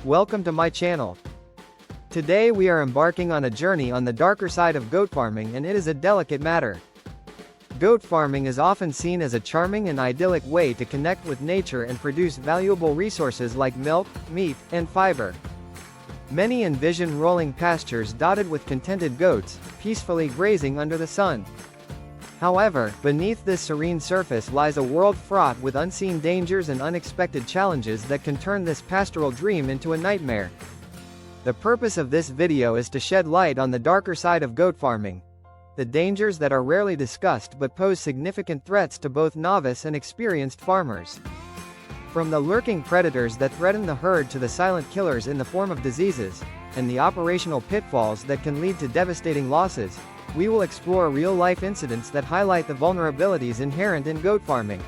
Welcome to my channel. Today we are embarking on a journey on the darker side of goat farming, and it is a delicate matter. Goat farming is often seen as a charming and idyllic way to connect with nature and produce valuable resources like milk, meat, and fiber. Many envision rolling pastures dotted with contented goats, peacefully grazing under the sun. However, beneath this serene surface lies a world fraught with unseen dangers and unexpected challenges that can turn this pastoral dream into a nightmare. The purpose of this video is to shed light on the darker side of goat farming, the dangers that are rarely discussed but pose significant threats to both novice and experienced farmers. From the lurking predators that threaten the herd to the silent killers in the form of diseases, and the operational pitfalls that can lead to devastating losses, we will explore real-life incidents that highlight the vulnerabilities inherent in goat farming.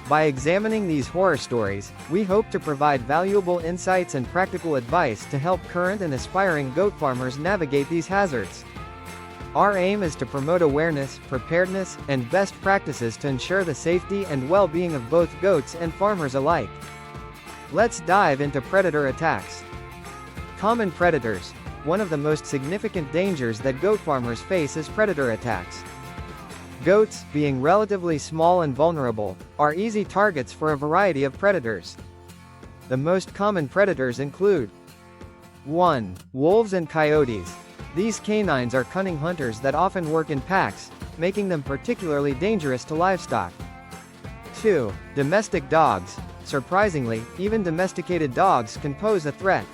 By examining these horror stories, we hope to provide valuable insights and practical advice to help current and aspiring goat farmers navigate these hazards. Our aim is to promote awareness, preparedness, and best practices to ensure the safety and well-being of both goats and farmers alike. Let's dive into predator attacks. Common predators. One of the most significant dangers that goat farmers face is predator attacks. Goats, being relatively small and vulnerable, are easy targets for a variety of predators. The most common predators include 1. Wolves and coyotes. These canines are cunning hunters that often work in packs, making them particularly dangerous to livestock. 2. Domestic dogs. Surprisingly, even domesticated dogs can pose a threat.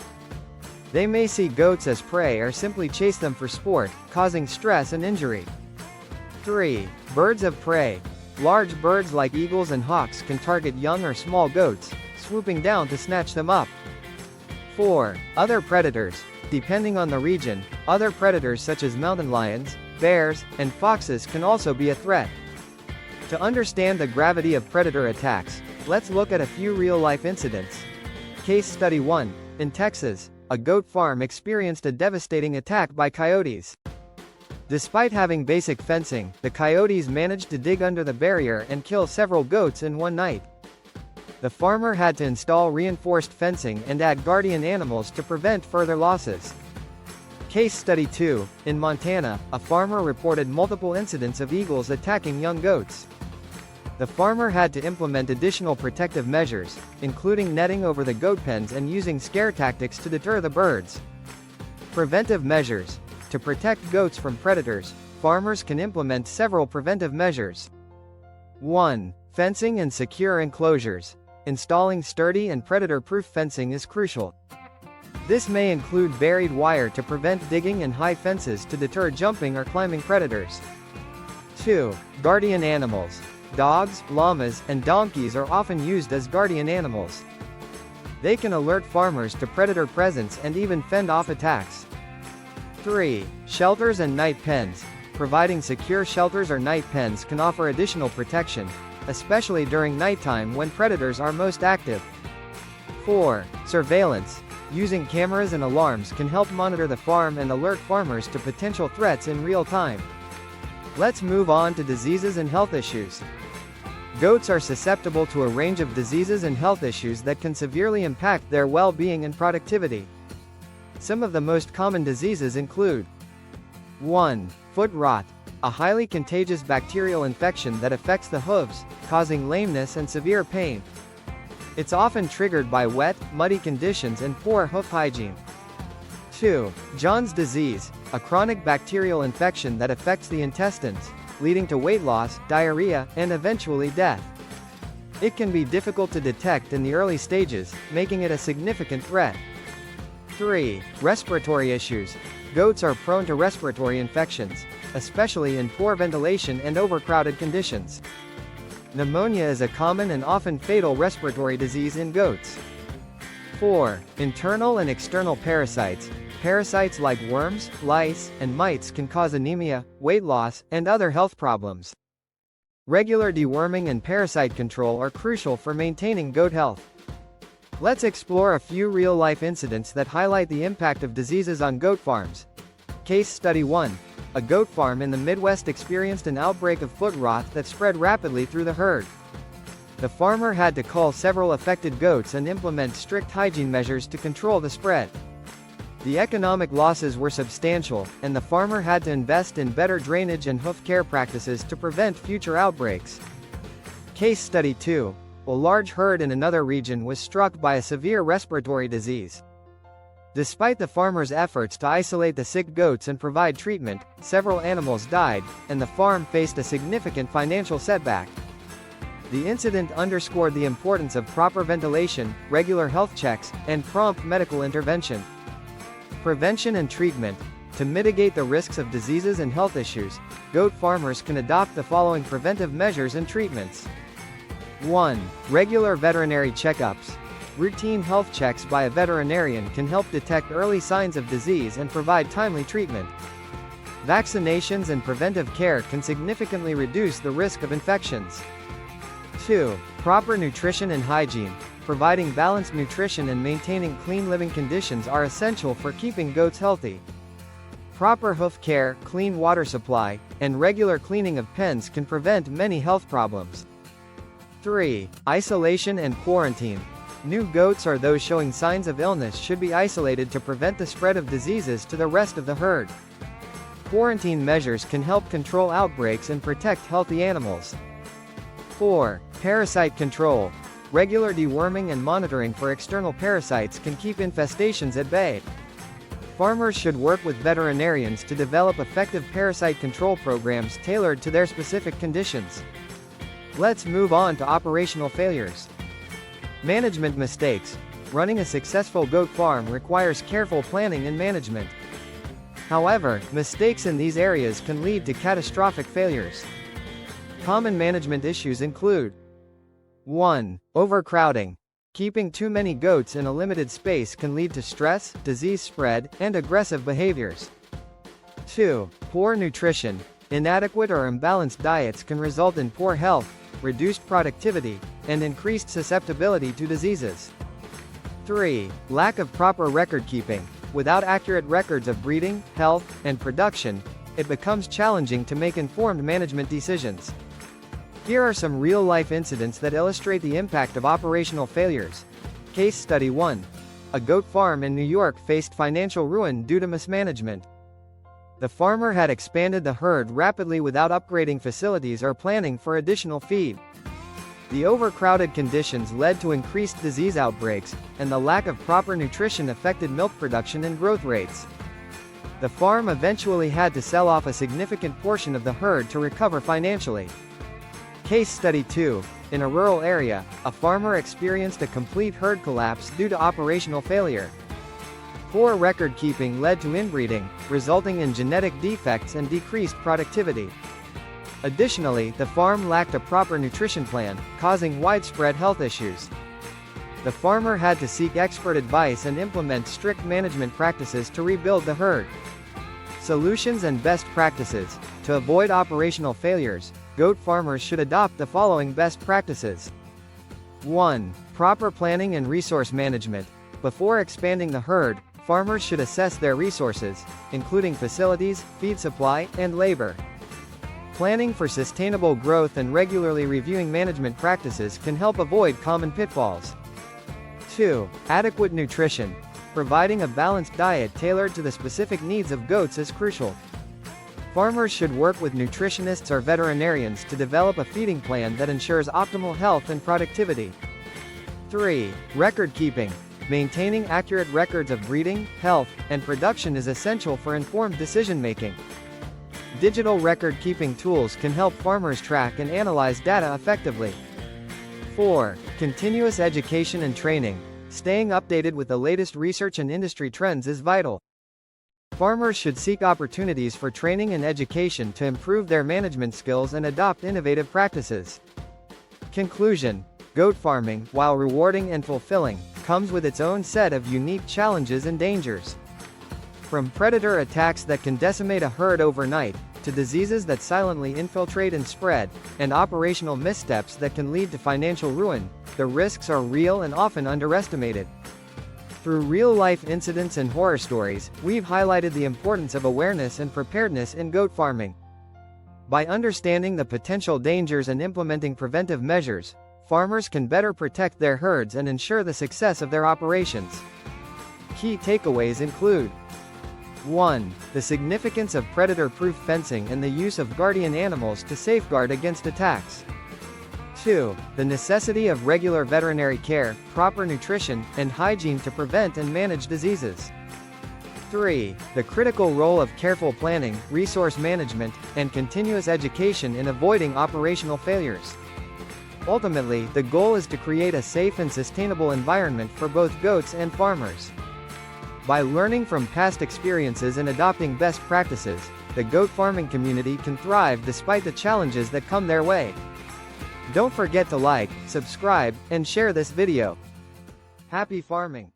They may see goats as prey or simply chase them for sport, causing stress and injury. 3. Birds of prey. Large birds like eagles and hawks can target young or small goats, swooping down to snatch them up. 4. Other predators. Depending on the region, other predators such as mountain lions, bears, and foxes can also be a threat. To understand the gravity of predator attacks, let's look at a few real-life incidents. Case Study 1. In Texas, a goat farm experienced a devastating attack by coyotes. Despite having basic fencing, the coyotes managed to dig under the barrier and kill several goats in one night. The farmer had to install reinforced fencing and add guardian animals to prevent further losses. Case Study 2. In Montana, a farmer reported multiple incidents of eagles attacking young goats. The farmer had to implement additional protective measures, including netting over the goat pens and using scare tactics to deter the birds. Preventive measures. To protect goats from predators, farmers can implement several preventive measures. 1. Fencing and secure enclosures. Installing sturdy and predator-proof fencing is crucial. This may include buried wire to prevent digging and high fences to deter jumping or climbing predators. 2. Guardian animals. Dogs, llamas, and donkeys are often used as guardian animals. They can alert farmers to predator presence and even fend off attacks. 3. Shelters and night pens. Providing secure shelters or night pens can offer additional protection, especially during nighttime when predators are most active. 4. Surveillance. Using cameras and alarms can help monitor the farm and alert farmers to potential threats in real time. Let's move on to diseases and health issues. Goats are susceptible to a range of diseases and health issues that can severely impact their well-being and productivity. Some of the most common diseases include 1. Foot rot. A highly contagious bacterial infection that affects the hooves, causing lameness and severe pain. It's often triggered by wet, muddy conditions and poor hoof hygiene. 2. John's disease. A chronic bacterial infection that affects the intestines, leading to weight loss, diarrhea, and eventually death. It can be difficult to detect in the early stages, making it a significant threat. 3. Respiratory issues. Goats are prone to respiratory infections, especially in poor ventilation and overcrowded conditions. Pneumonia is a common and often fatal respiratory disease in goats. 4. Internal and external parasites. Parasites like worms, lice, and mites can cause anemia, weight loss, and other health problems. Regular deworming and parasite control are crucial for maintaining goat health. Let's explore a few real-life incidents that highlight the impact of diseases on goat farms. Case Study 1. a goat farm in the Midwest experienced an outbreak of foot rot that spread rapidly through the herd. The farmer had to cull several affected goats and implement strict hygiene measures to control the spread. The economic losses were substantial, and the farmer had to invest in better drainage and hoof care practices to prevent future outbreaks. Case Study 2. A large herd in another region was struck by a severe respiratory disease. Despite the farmer's efforts to isolate the sick goats and provide treatment, several animals died, and the farm faced a significant financial setback. The incident underscored the importance of proper ventilation, regular health checks, and prompt medical intervention. Prevention and treatment. To mitigate the risks of diseases and health issues, goat farmers can adopt the following preventive measures and treatments. 1. Regular veterinary checkups. Routine health checks by a veterinarian can help detect early signs of disease and provide timely treatment. Vaccinations and preventive care can significantly reduce the risk of infections. 2. Proper nutrition and hygiene. Providing balanced nutrition and maintaining clean living conditions are essential for keeping goats healthy. Proper hoof care, clean water supply, and regular cleaning of pens can prevent many health problems. 3. Isolation and quarantine. New goats or those showing signs of illness should be isolated to prevent the spread of diseases to the rest of the herd. Quarantine measures can help control outbreaks and protect healthy animals. 4. Parasite control. Regular deworming and monitoring for external parasites can keep infestations at bay. Farmers should work with veterinarians to develop effective parasite control programs tailored to their specific conditions. Let's move on to operational failures. Management mistakes. Running a successful goat farm requires careful planning and management. However, mistakes in these areas can lead to catastrophic failures. Common management issues include: 1. Overcrowding. Keeping too many goats in a limited space can lead to stress, disease spread, and aggressive behaviors. 2. Poor nutrition. Inadequate or imbalanced diets can result in poor health, reduced productivity, and increased susceptibility to diseases. 3. Lack of proper record keeping. Without accurate records of breeding, health, and production, it becomes challenging to make informed management decisions. Here are some real-life incidents that illustrate the impact of operational failures. Case Study 1. A goat farm in New York faced financial ruin due to mismanagement. The farmer had expanded the herd rapidly without upgrading facilities or planning for additional feed. The overcrowded conditions led to increased disease outbreaks, and the lack of proper nutrition affected milk production and growth rates. The farm eventually had to sell off a significant portion of the herd to recover financially. Case Study 2. In a rural area, a farmer experienced a complete herd collapse due to operational failure. Poor record keeping led to inbreeding, resulting in genetic defects and decreased productivity. Additionally, the farm lacked a proper nutrition plan, causing widespread health issues. The farmer had to seek expert advice and implement strict management practices to rebuild the herd. Solutions and best practices. To avoid operational failures, goat farmers should adopt the following best practices. 1. Proper planning and resource management. Before expanding the herd, farmers should assess their resources, including facilities, feed supply, and labor. Planning for sustainable growth and regularly reviewing management practices can help avoid common pitfalls. 2. Adequate nutrition. Providing a balanced diet tailored to the specific needs of goats is crucial. Farmers should work with nutritionists or veterinarians to develop a feeding plan that ensures optimal health and productivity. 3. Record keeping. Maintaining accurate records of breeding, health, and production is essential for informed decision-making. Digital record-keeping tools can help farmers track and analyze data effectively. 4. Continuous education and training. Staying updated with the latest research and industry trends is vital. Farmers should seek opportunities for training and education to improve their management skills and adopt innovative practices. Conclusion: goat farming, while rewarding and fulfilling, comes with its own set of unique challenges and dangers. From predator attacks that can decimate a herd overnight, to diseases that silently infiltrate and spread, and operational missteps that can lead to financial ruin, the risks are real and often underestimated. Through real-life incidents and horror stories, we've highlighted the importance of awareness and preparedness in goat farming. By understanding the potential dangers and implementing preventive measures, farmers can better protect their herds and ensure the success of their operations. Key takeaways include: 1. The significance of predator-proof fencing and the use of guardian animals to safeguard against attacks. 2. The necessity of regular veterinary care, proper nutrition, and hygiene to prevent and manage diseases. 3. The critical role of careful planning, resource management, and continuous education in avoiding operational failures. Ultimately, the goal is to create a safe and sustainable environment for both goats and farmers. By learning from past experiences and adopting best practices, the goat farming community can thrive despite the challenges that come their way. Don't forget to like, subscribe, and share this video. Happy farming!